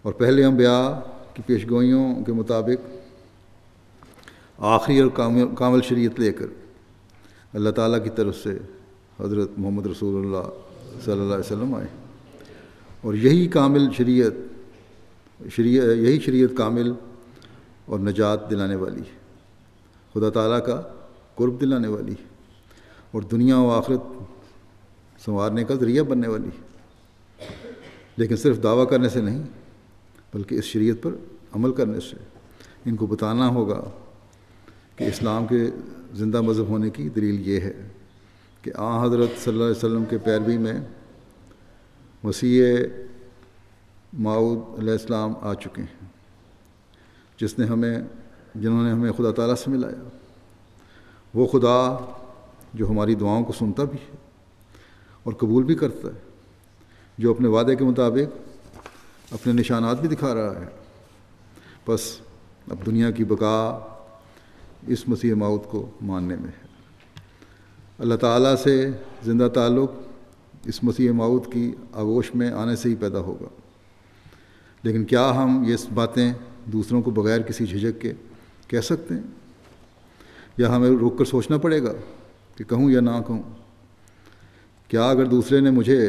اور پہلے انبیاء کی پیشگوئیوں کے مطابق آخری اور کامل شریعت لے کر اللہ تعالیٰ کی طرف سے حضرت محمد رسول اللہ صلی اللہ علیہ وسلم آئے، اور یہی شریعت کامل اور نجات دلانے والی ہے، خدا تعالیٰ کا قرب دلانے والی ہے، اور دنیا و آخرت سنوارنے کا ذریعہ بننے والی ہے۔ لیکن صرف دعویٰ کرنے سے نہیں، بلکہ اس شریعت پر عمل کرنے سے ان کو بتانا ہوگا کہ اسلام کے زندہ مذہب ہونے کی دلیل یہ ہے کہ حضرت صلی اللہ علیہ وسلم کے پیروی میں مسیح موعود علیہ السلام آ چکے ہیں، جنہوں نے ہمیں خدا تعالیٰ سے ملایا، وہ خدا جو ہماری دعاؤں کو سنتا بھی ہے اور قبول بھی کرتا ہے، جو اپنے وعدے کے مطابق اپنے نشانات بھی دکھا رہا ہے۔ بس اب دنیا کی بقا اس مسیح موعود کو ماننے میں ہے۔ اللہ تعالیٰ سے زندہ تعلق اس مسیح موعود کی آغوش میں آنے سے ہی پیدا ہوگا۔ لیکن کیا ہم یہ باتیں دوسروں کو بغیر کسی جھجک کے کہہ سکتے ہیں، یا ہمیں رک کر سوچنا پڑے گا کہ کہوں یا نہ کہوں؟ کیا اگر دوسرے نے مجھے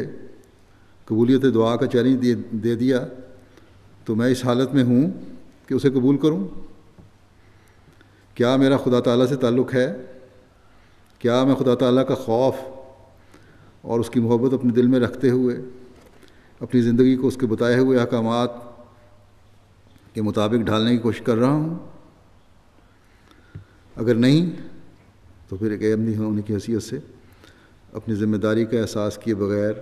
قبولیت دعا کا چیلنج دے دیا تو میں اس حالت میں ہوں کہ اسے قبول کروں؟ کیا میرا خدا تعالیٰ سے تعلق ہے؟ کیا میں خدا تعالیٰ کا خوف اور اس کی محبت اپنے دل میں رکھتے ہوئے اپنی زندگی کو اس کے بتائے ہوئے احکامات کے مطابق ڈھالنے کی کوشش کر رہا ہوں؟ اگر نہیں تو پھر ایک احمدی ہونے کی حیثیت سے اپنی ذمہ داری کا احساس کیے بغیر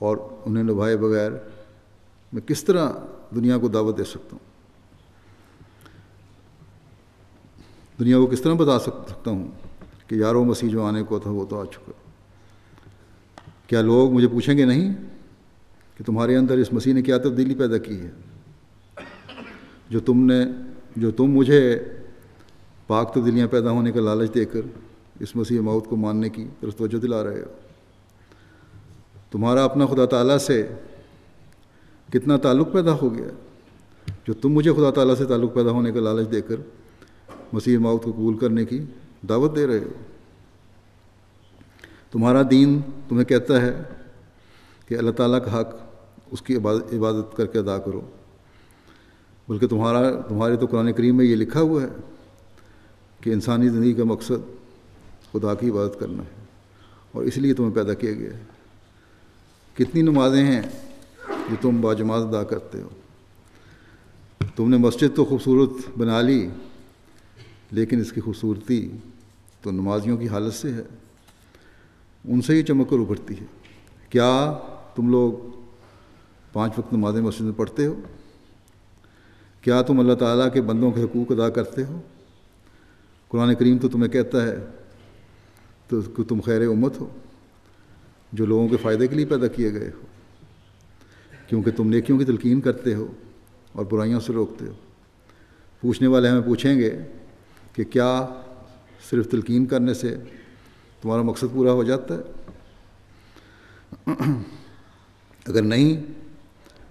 اور انہیں نبھائے بغیر میں کس طرح دنیا کو دعوت دے سکتا ہوں؟ دنیا کو کس طرح بتا سکتا ہوں کہ یارو مسیح جو آنے کو تھا وہ تو آ چکا؟ کیا لوگ مجھے پوچھیں گے نہیں کہ تمہارے اندر اس مسیح نے کیا تبدیلی پیدا کی ہے جو تم مجھے پاک تبدیلیاں پیدا ہونے کا لالچ دے کر اس مسیح موعود کو ماننے کی طرف توجہ دلا رہے ہو؟ تمہارا اپنا خدا تعالیٰ سے کتنا تعلق پیدا ہو گیا جو تم مجھے خدا تعالیٰ سے تعلق پیدا ہونے کا لالچ دے کر مسیح موعود کو قبول کرنے کی دعوت دے رہے ہو؟ تمہارا دین تمہیں کہتا ہے کہ اللہ تعالیٰ کا حق اس کی عبادت کر کے ادا کرو، بلکہ تمہارے تو قرآن کریم میں یہ لکھا ہوا ہے کہ انسانی زندگی کا مقصد خدا کی عبادت کرنا ہے، اور اس لیے تمہیں پیدا کیا گیا ہے۔ کتنی نمازیں ہیں جو تم باجماعت ادا کرتے ہو؟ تم نے مسجد تو خوبصورت بنا لی، لیکن اس کی خوبصورتی تو نمازیوں کی حالت سے ہے، ان سے ہی چمک کر ابھرتی ہے۔ کیا تم لوگ 5 وقت نمازیں مسجد میں پڑھتے ہو؟ کیا تم اللہ تعالیٰ کے بندوں کے حقوق ادا کرتے ہو؟ قرآن کریم تو تمہیں کہتا ہے تو کہ تم خیر امت ہو جو لوگوں کے فائدے کے لیے پیدا کیے گئے ہو، کیونکہ تم نیکیوں کی تلقین کرتے ہو اور برائیوں سے روکتے ہو۔ پوچھنے والے ہمیں پوچھیں گے کہ کیا صرف تلقین کرنے سے تمہارا مقصد پورا ہو جاتا ہے؟ اگر نہیں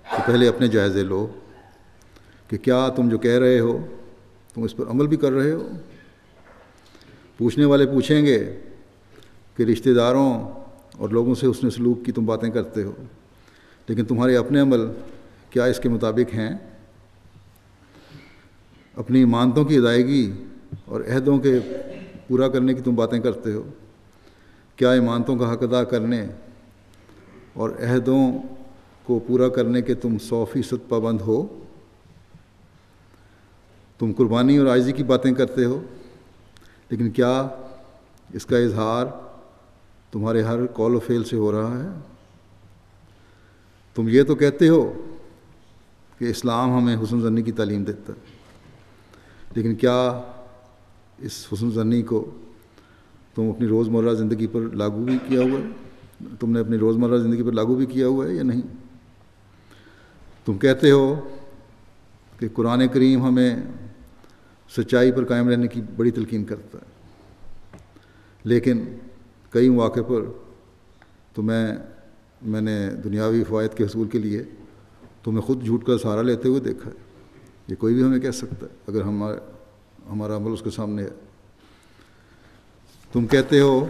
تو پہلے اپنے جائزے لو کہ کیا تم جو کہہ رہے ہو تم اس پر عمل بھی کر رہے ہو؟ پوچھنے والے پوچھیں گے کہ رشتہ داروں اور لوگوں سے حسن سلوک کی تم باتیں کرتے ہو، لیکن تمہارے اپنے عمل کیا اس کے مطابق ہیں؟ اپنی امانتوں کی ادائیگی اور عہدوں کے پورا کرنے کی تم باتیں کرتے ہو، کیا امانتوں کا حق ادا کرنے اور عہدوں کو پورا کرنے کے تم 100% پابند ہو؟ تم قربانی اور عاجزی کی باتیں کرتے ہو، لیکن کیا اس کا اظہار تمہارے ہر قول و فعل سے ہو رہا ہے؟ تم یہ تو کہتے ہو کہ اسلام ہمیں حسن ظنی کی تعلیم دیتا ہے، لیکن کیا اس حسن ظنی کو تم اپنی روزمرہ زندگی پر لاگو بھی کیا ہوا ہے؟ تم نے اپنی روزمرہ زندگی پر لاگو بھی کیا ہوا ہے یا نہیں؟ تم کہتے ہو کہ قرآن کریم ہمیں سچائی پر قائم رہنے کی بڑی تلقین کرتا ہے، لیکن کئی مواقع پر تو میں نے دنیاوی فوائد کے حصول کے لیے تمہیں خود جھوٹ کا سہارا لیتے ہوئے دیکھا ہے. یہ کوئی بھی ہمیں کہہ سکتا ہے اگر ہمارا عمل اس کے سامنے ہے. تم کہتے ہو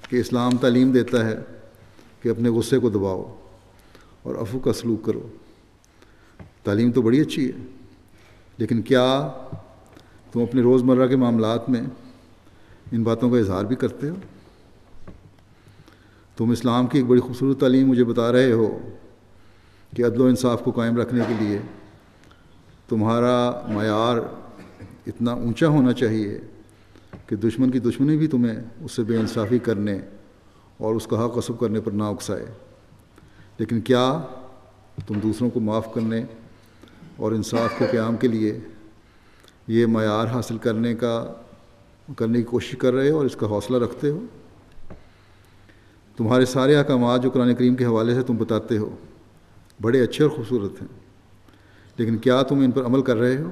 کہ اسلام تعلیم دیتا ہے کہ اپنے غصے کو دباؤ اور عفو کا سلوک کرو. تعلیم تو بڑی اچھی ہے، لیکن کیا تم اپنے روزمرہ کے معاملات میں ان باتوں کا اظہار بھی کرتے ہو؟ تم اسلام کی ایک بڑی خوبصورت تعلیم مجھے بتا رہے ہو کہ عدل و انصاف کو قائم رکھنے کے لیے تمہارا معیار اتنا اونچا ہونا چاہیے کہ دشمن کی دشمنی بھی تمہیں اس سے بے انصافی کرنے اور اس کا حق غصب کرنے پر نہ اکسائے. لیکن کیا تم دوسروں کو معاف کرنے اور انصاف کے قیام کے لیے یہ معیار حاصل کرنے کی کوشش کر رہے ہو اور اس کا حوصلہ رکھتے ہو؟ تمہارے سارے احکامات جو قرآن کریم کے حوالے سے تم بتاتے ہو بڑے اچھے اور خوبصورت ہیں، لیکن کیا تم ان پر عمل کر رہے ہو؟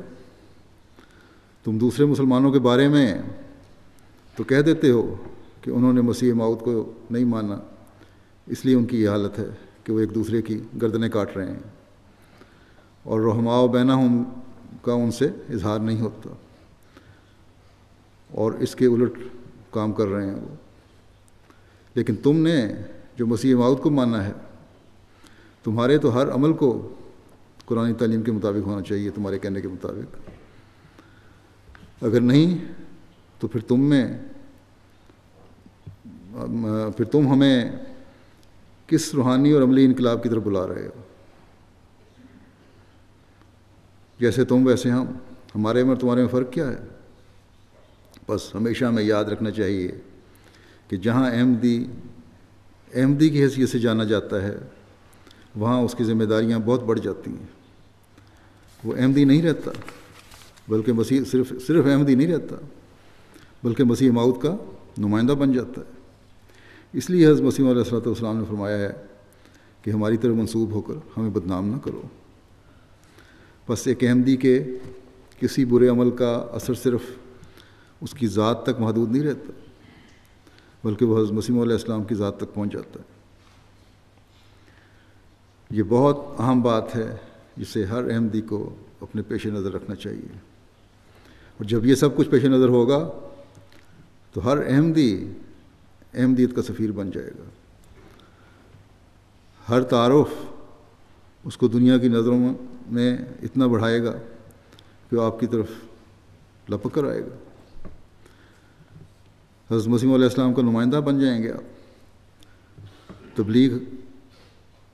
تم دوسرے مسلمانوں کے بارے میں تو کہہ دیتے ہو کہ انہوں نے مسیح موعود کو نہیں مانا، اس لیے ان کی یہ حالت ہے کہ وہ ایک دوسرے کی گردنیں کاٹ رہے ہیں، اور رحماء بینہم کا ان سے اظہار نہیں ہوتا، اور اس کے الٹ کام کر رہے ہیں وہ. لیکن تم نے جو مسیح موعود کو مانا ہے، تمہارے تو ہر عمل کو قرآن تعلیم کے مطابق ہونا چاہیے، تمہارے کہنے کے مطابق. اگر نہیں تو پھر تم ہمیں کس روحانی اور عملی انقلاب کی طرف بلا رہے ہو؟ جیسے تم ویسے ہم، ہمارے میں اور تمہارے میں فرق کیا ہے؟ بس ہمیشہ ہمیں یاد رکھنا چاہیے کہ جہاں احمدی کی حیثیت سے جانا جاتا ہے وہاں اس کی ذمہ داریاں بہت بڑھ جاتی ہیں. وہ احمدی نہیں رہتا، بلکہ مسیح صرف احمدی نہیں رہتا، بلکہ مسیح موعود کا نمائندہ بن جاتا ہے. اس لیے حضرت مسیح علیہ الصلوۃ والسلام نے فرمایا ہے کہ ہماری طرف منسوب ہو کر ہمیں بدنام نہ کرو. بس ایک احمدی کے کسی برے عمل کا اثر صرف اس کی ذات تک محدود نہیں رہتا، بلکہ وہ حضرت مسیح علیہ السلام کی ذات تک پہنچ جاتا ہے. یہ بہت اہم بات ہے جسے ہر احمدی کو اپنے پیش نظر رکھنا چاہیے. اور جب یہ سب کچھ پیش نظر ہوگا تو ہر احمدیت کا سفیر بن جائے گا. ہر تعارف اس کو دنیا کی نظروں میں اتنا بڑھائے گا کہ وہ آپ کی طرف لپک کر آئے گا. حضرت مسیح علیہ السلام کا نمائندہ بن جائیں گے آپ، تبلیغ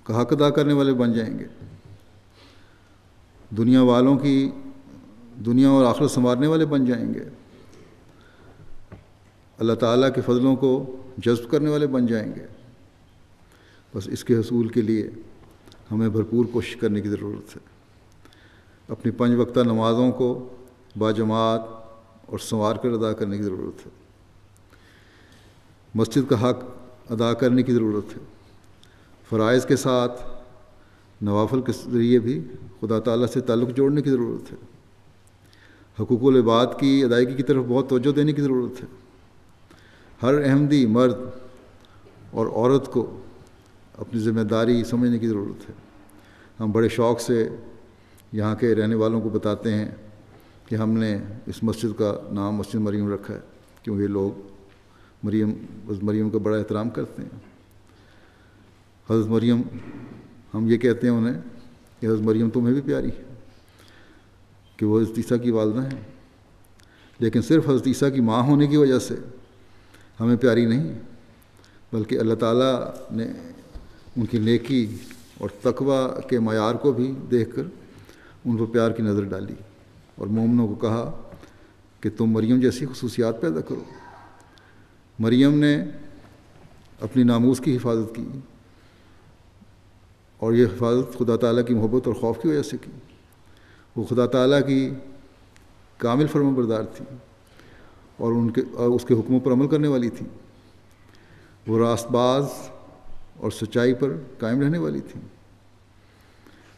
کا حق ادا کرنے والے بن جائیں گے، دنیا اور آخرت سنوارنے والے بن جائیں گے، اللہ تعالیٰ کے فضلوں کو جذب کرنے والے بن جائیں گے. بس اس کے حصول کے لیے ہمیں بھرپور کوشش کرنے کی ضرورت ہے. اپنی 5 وقتہ نمازوں کو باجماعت اور سنوار کر ادا کرنے کی ضرورت ہے. مسجد کا حق ادا کرنے کی ضرورت ہے. فرائض کے ساتھ نوافل کے ذریعے بھی خدا تعالیٰ سے تعلق جوڑنے کی ضرورت ہے. حقوق العباد کی ادائیگی کی طرف بہت توجہ دینے کی ضرورت ہے. ہر احمدی مرد اور عورت کو اپنی ذمہ داری سمجھنے کی ضرورت ہے. ہم بڑے شوق سے یہاں کے رہنے والوں کو بتاتے ہیں کہ ہم نے اس مسجد کا نام مسجد مریم رکھا ہے کیونکہ لوگ مریم کا بڑا احترام کرتے ہیں. حضرت مریم، ہم یہ کہتے ہیں انہیں کہ حضرت مریم تمہیں بھی پیاری ہے کہ وہ حضرت عیسیٰ کی والدہ ہیں، لیکن صرف حضرت عیسیٰ کی ماں ہونے کی وجہ سے ہمیں پیاری نہیں، بلکہ اللہ تعالیٰ نے ان کی نیکی اور تقوی کے معیار کو بھی دیکھ کر ان پر پیار کی نظر ڈالی اور مومنوں کو کہا کہ تم مریم جیسی خصوصیات پیدا کرو. مریم نے اپنی ناموس کی حفاظت کی اور یہ حفاظت خدا تعالیٰ کی محبت اور خوف کی وجہ سے کی. وہ خدا تعالیٰ کی کامل فرمان بردار تھی اور اس کے حکموں پر عمل کرنے والی تھی. وہ راست باز اور سچائی پر قائم رہنے والی تھی.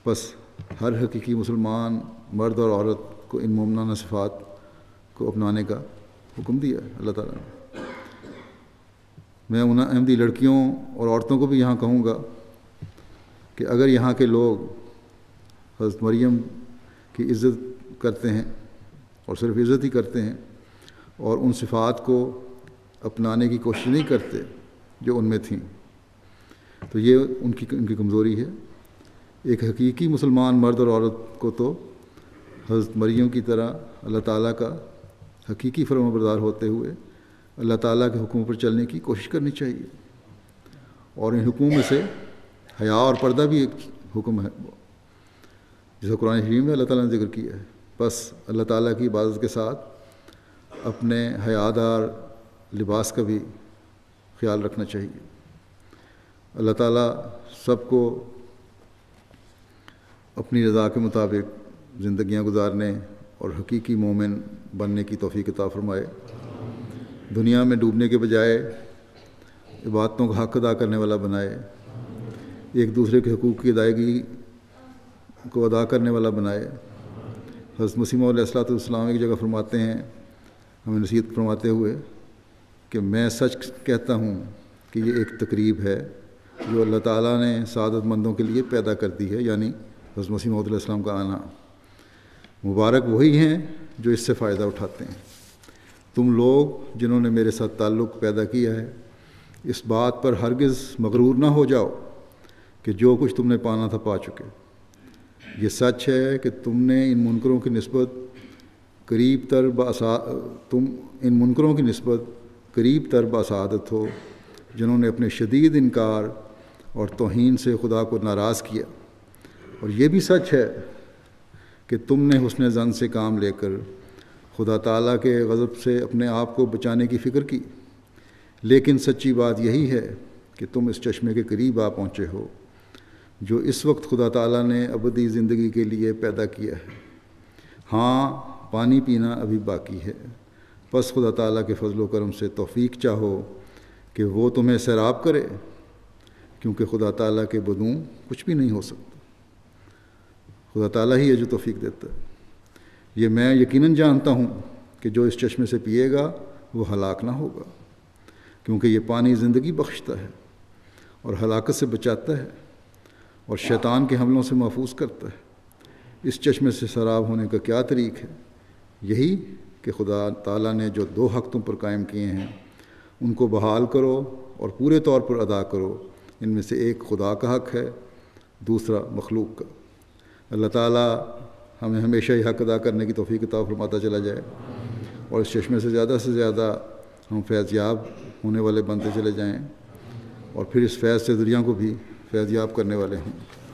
بس ہر حقیقی مسلمان مرد اور عورت کو ان مومنانہ صفات کو اپنانے کا حکم دیا ہے اللہ تعالیٰ نے. میں ان احمدی لڑکیوں اور عورتوں کو بھی یہاں کہوں گا کہ اگر یہاں کے لوگ حضرت مریم کی عزت کرتے ہیں اور صرف عزت ہی کرتے ہیں اور ان صفات کو اپنانے کی کوشش نہیں کرتے جو ان میں تھیں، تو یہ ان کی کمزوری ہے۔ ایک حقیقی مسلمان مرد اور عورت کو تو حضرت مریم کی طرح اللہ تعالیٰ کا حقیقی فرمانبردار ہوتے ہوئے اللہ تعالیٰ کے حکموں پر چلنے کی کوشش کرنی چاہیے، اور ان حکموں میں سے حیا اور پردہ بھی ایک حکم ہے جسے قرآن شریف میں اللہ تعالیٰ نے ذکر کیا ہے۔ بس اللہ تعالیٰ کی عبادت کے ساتھ اپنے حیادار لباس کا بھی خیال رکھنا چاہیے۔ اللہ تعالیٰ سب کو اپنی رضا کے مطابق زندگیاں گزارنے اور حقیقی مومن بننے کی توفیق عطا فرمائے۔ دنیا میں ڈوبنے کے بجائے عبادتوں کا حق ادا کرنے والا بنائے، ایک دوسرے کے حقوق کی ادائیگی کو ادا کرنے والا بنائے۔ حضرت مسیح موعود علیہ السلام ایک جگہ فرماتے ہیں، ہمیں نصیحت فرماتے ہوئے، کہ میں سچ کہتا ہوں کہ یہ ایک تقریب ہے جو اللہ تعالیٰ نے سعادت مندوں کے لیے پیدا کر دی ہے، یعنی حضرت مسیح موعود علیہ السلام کا آنا۔ مبارک وہی ہیں جو اس سے فائدہ اٹھاتے ہیں۔ تم لوگ جنہوں نے میرے ساتھ تعلق پیدا کیا ہے، اس بات پر ہرگز مغرور نہ ہو جاؤ کہ جو کچھ تم نے پانا تھا پا چکے۔ یہ سچ ہے کہ تم ان منکروں کی نسبت قریب تر بسعادت ہو جنہوں نے اپنے شدید انکار اور توہین سے خدا کو ناراض کیا، اور یہ بھی سچ ہے کہ تم نے حسن ظن سے کام لے کر خدا تعالیٰ کے غضب سے اپنے آپ کو بچانے کی فکر کی، لیکن سچی بات یہی ہے کہ تم اس چشمے کے قریب آ پہنچے ہو جو اس وقت خدا تعالیٰ نے ابدی زندگی کے لیے پیدا کیا ہے۔ ہاں، پانی پینا ابھی باقی ہے، بس خدا تعالیٰ کے فضل و کرم سے توفیق چاہو کہ وہ تمہیں سیراب کرے، کیونکہ خدا تعالیٰ کے بدوں کچھ بھی نہیں ہو سکتا۔ خدا تعالیٰ ہی ہے جو توفیق دیتا ہے۔ یہ میں یقیناً جانتا ہوں کہ جو اس چشمے سے پیے گا وہ ہلاک نہ ہوگا، کیونکہ یہ پانی زندگی بخشتا ہے اور ہلاکت سے بچاتا ہے اور شیطان کے حملوں سے محفوظ کرتا ہے۔ اس چشمے سے سیراب ہونے کا کیا طریق ہے؟ یہی کہ خدا تعالیٰ نے جو دو حق تم پر قائم کیے ہیں ان کو بحال کرو اور پورے طور پر ادا کرو۔ ان میں سے ایک خدا کا حق ہے، دوسرا مخلوق کا۔ اللہ تعالیٰ ہمیں ہمیشہ ہی حق ادا کرنے کی توفیق عطا فرماتا چلا جائے، اور اس چشمے سے زیادہ ہم فیض یاب ہونے والے بنتے چلے جائیں، اور پھر اس فیض سے دنیا کو بھی فیض یاب کرنے والے ہوں۔